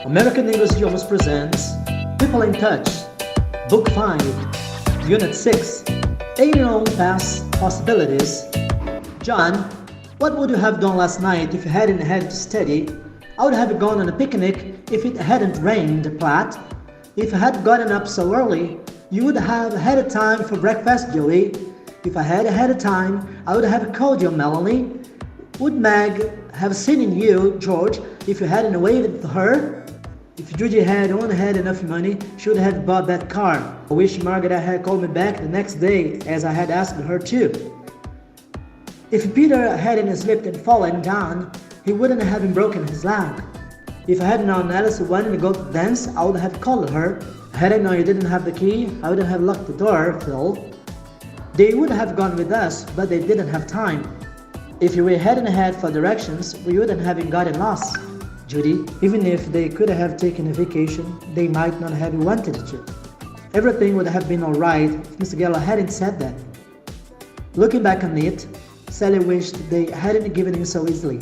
American English Idioms presents People in Touch, Book 5, Unit 6, Idiom Past Possibilities. John, what would you have done last night if you hadn't had to study? I would have gone on a picnic if it hadn't rained, Platt. If I had gotten up so early, you would have had a time for breakfast, Joey. If I had had a time, I would have called you, Melanie. Would Meg have seen in you, George, if you hadn't waved to her? If Judy had only had enough money, she would have bought that car. I wish Margaret had called me back the next day, as I had asked her to. If Peter hadn't slipped and fallen down, he wouldn't have broken his leg. If I had known Alice wanted to go to dance, I would have called her. Had I known you didn't have the key, I wouldn't have locked the door, Phil. They would have gone with us, but they didn't have time. If we hadn't had for directions, we wouldn't have gotten lost. Judy, even if they could have taken a vacation, they might not have wanted to. Everything would have been alright if Mr. Geller hadn't said that. Looking back on it, Sally wished they hadn't given in so easily.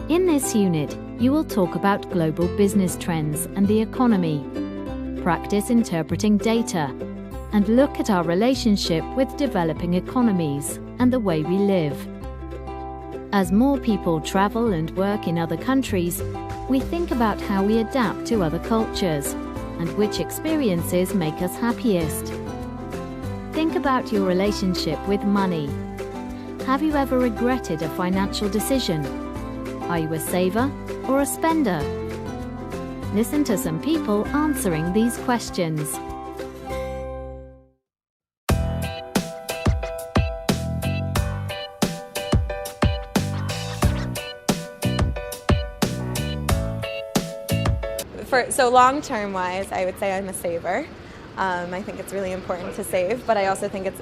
In this unit, you will talk about global business trends and the economy, practice interpreting data, and look at our relationship with developing economies and the way we live. As more people travel and work in other countries, we think about how we adapt to other cultures and which experiences make us happiest. Think about your relationship with money. Have you ever regretted a financial decision? Are you a saver or a spender? Listen to some people answering these questions. So long-term wise, I would say I'm a saver. I think it's really important to save, but I also think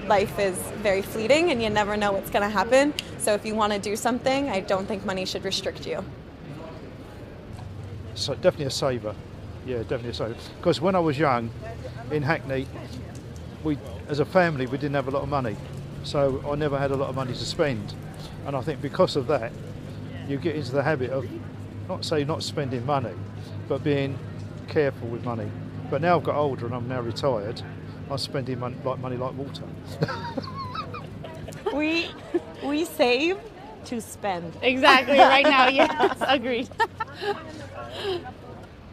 life is very fleeting and you never know what's going to happen. So if you want to do something, I don't think money should restrict you. So definitely a saver. Yeah, definitely a saver. Because when I was young, in Hackney, as a family, we didn't have a lot of money. So I never had a lot of money to spend. And I think because of that, you get into the habit of, not spending money, but being careful with money. But now I've got older and I'm now retired, I'm spending money like water. We save to spend. Exactly, right now, yes, agreed.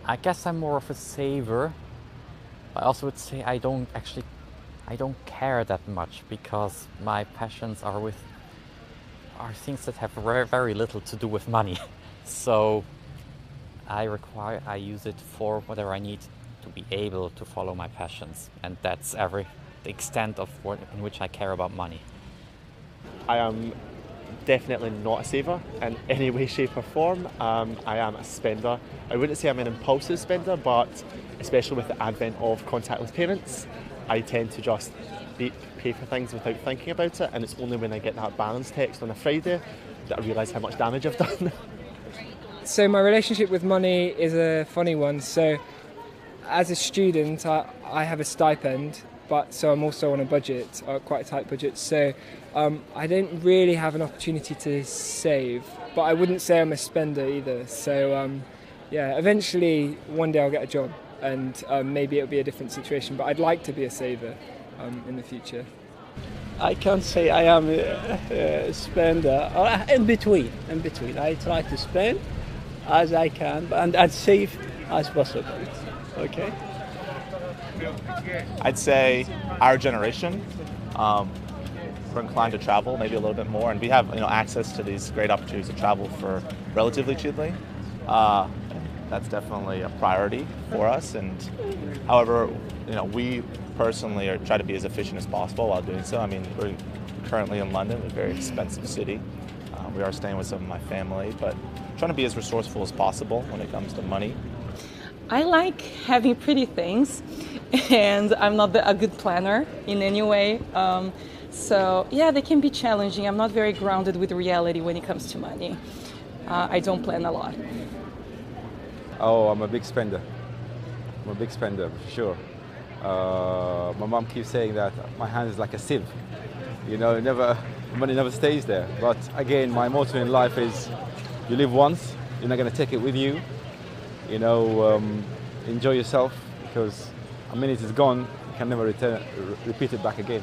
I guess I'm more of a saver. I also would say I don't care that much because my passions are things that have very, very little to do with money. So I use it for whatever I need to be able to follow my passions, and that's the extent of in which I care about money. I am definitely not a saver in any way, shape or form. I am a spender. I wouldn't say I'm an impulsive spender, but especially with the advent of contactless payments, I tend to just pay for things without thinking about it, and it's only when I get that balance text on a Friday that I realise how much damage I've done. So my relationship with money is a funny one. So as a student, I have a stipend, so I'm also on a budget, quite a tight budget. So I don't really have an opportunity to save, but I wouldn't say I'm a spender either. So eventually one day I'll get a job and maybe it'll be a different situation, but I'd like to be a saver in the future. I can't say I am a spender, in between. I try to spend as I can and save as possible. Okay. I'd say our generation, we're inclined to travel maybe a little bit more, and we have access to these great opportunities to travel for relatively cheaply. That's definitely a priority for us. And however, we personally try to be as efficient as possible while doing so. I mean, we're currently in London, a very expensive city. We are staying with some of my family, but trying to be as resourceful as possible when it comes to money. I like having pretty things, and I'm not a good planner in any way. So yeah, they can be challenging. I'm not very grounded with reality when it comes to money. I don't plan a lot. Oh, I'm a big spender. I'm a big spender, for sure. My mom keeps saying that my hand is like a sieve. You know, money never stays there. But again, my motto in life is, you live once, you're not going to take it with you. You know, enjoy yourself, because a minute is gone, you can never repeat it back again.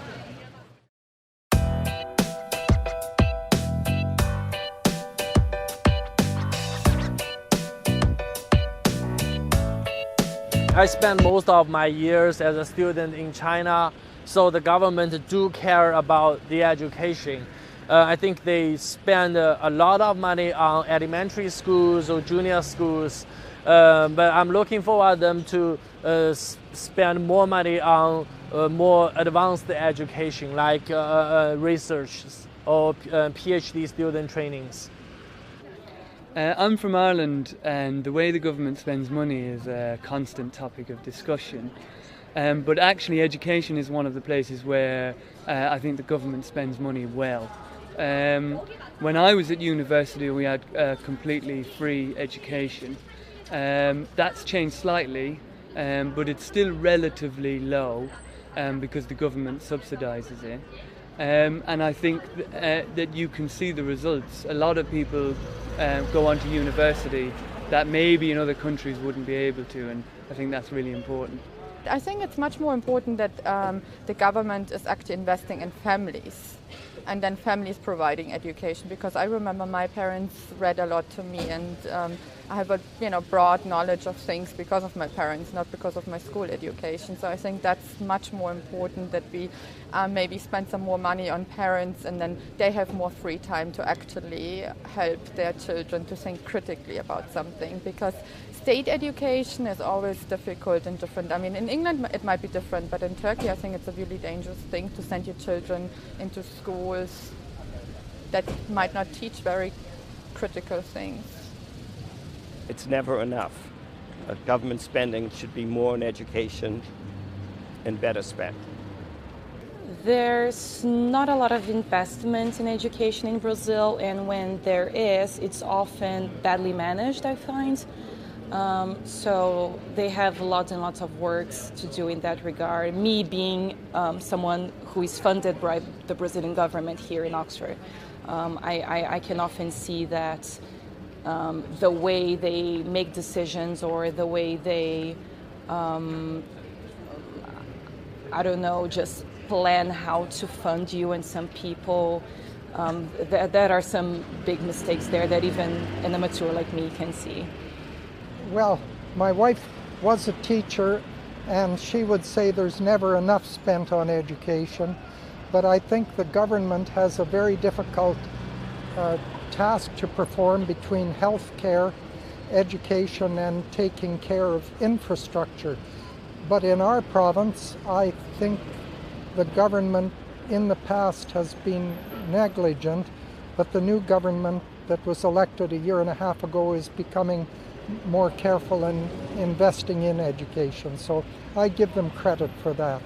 I spent most of my years as a student in China, so the government do care about the education. I think they spend a lot of money on elementary schools or junior schools, but I'm looking forward them to spend more money on more advanced education, like research or PhD student trainings. I'm from Ireland, and the way the government spends money is a constant topic of discussion. But actually education is one of the places where I think the government spends money well. When I was at university, we had completely free education. That's changed slightly, but it's still relatively low because the government subsidises it. And I think that you can see the results. A lot of people go on to university that maybe in other countries wouldn't be able to, and I think that's really important. I think it's much more important that the government is actually investing in families, and then families providing education, because I remember my parents read a lot to me, and I have a broad knowledge of things because of my parents, not because of my school education. So I think that's much more important, that we maybe spend some more money on parents, and then they have more free time to actually help their children to think critically about something, because state education is always difficult and different. I mean, in England it might be different, but in Turkey I think it's a really dangerous thing to send your children into schools that might not teach very critical things. It's never enough. Government spending should be more on education and better spent. There's not a lot of investment in education in Brazil, and when there is, it's often badly managed, I find. So they have lots and lots of works to do in that regard. Me being someone who is funded by the Brazilian government here in Oxford, I can often see that the way they make decisions, or the way they, I don't know, just plan how to fund you and some people, there are some big mistakes there that even an amateur like me can see. Well, my wife was a teacher, and she would say there's never enough spent on education, but I think the government has a very difficult task to perform between health care, education, and taking care of infrastructure. But in our province, I think the government in the past has been negligent, but the new government that was elected a year and a half ago is becoming more careful in investing in education. So I give them credit for that.